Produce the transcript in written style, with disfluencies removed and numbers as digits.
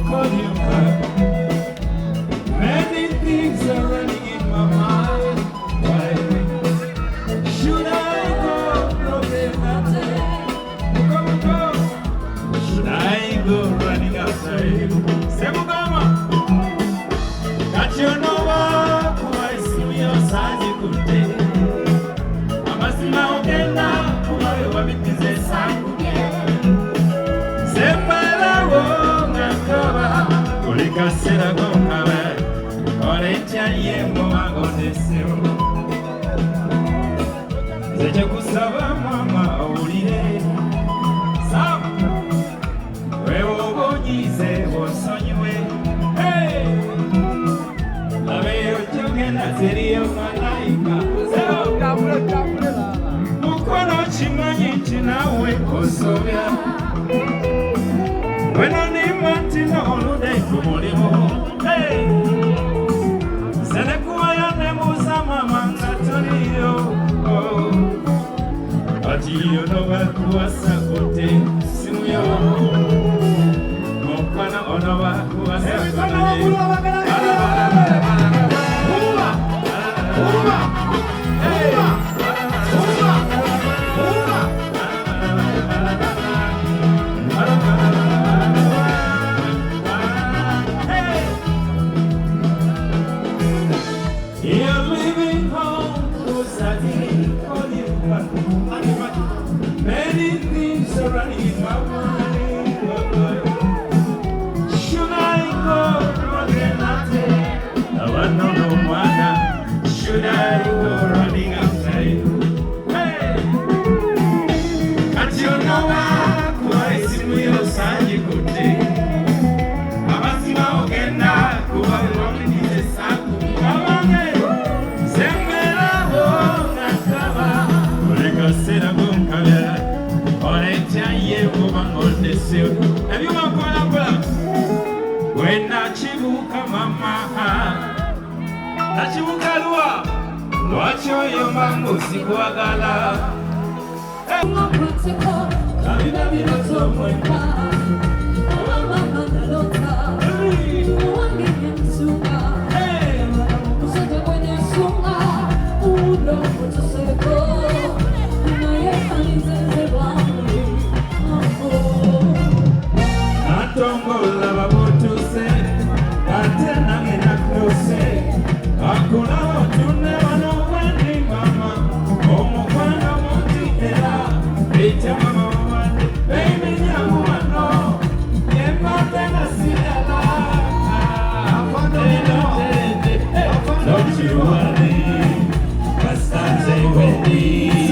call you back. Many things are running in my mind. Why should I go broken hearted? Should I go running after you? Sebugama, got you know what? Why see me outside you could take? I must now get now. Why you want me to say something? Kasera gomkawe orecha yemo magodeseo zeje kusaba mama olire sam wewe ogonyize wosonywe hey labe ojogena seriyo malaika zero kabule mukono chimanyi chinawe kosobya when I need Martina holiday kumulimo hey Selekuwa ya nemuza mama ngatorio oh Ati yono wakuwa sakote simuyo Mokwana ono wakuwa sakote Many things are running in my mind. Should I go running after you? No, I don't know why. Should I go running after you? Hey, can't you know why is me outside you could take? Mama, see my ogena, who are running in the sun. Mama, Sembera, oh, Nakaba, Oregasera, Gumkaya. Have you ever gone up when Nachibuka Mama? Nachibuka Lua, watch your mambo, Sikuagala. Don't you worry, 'cause I'm with me.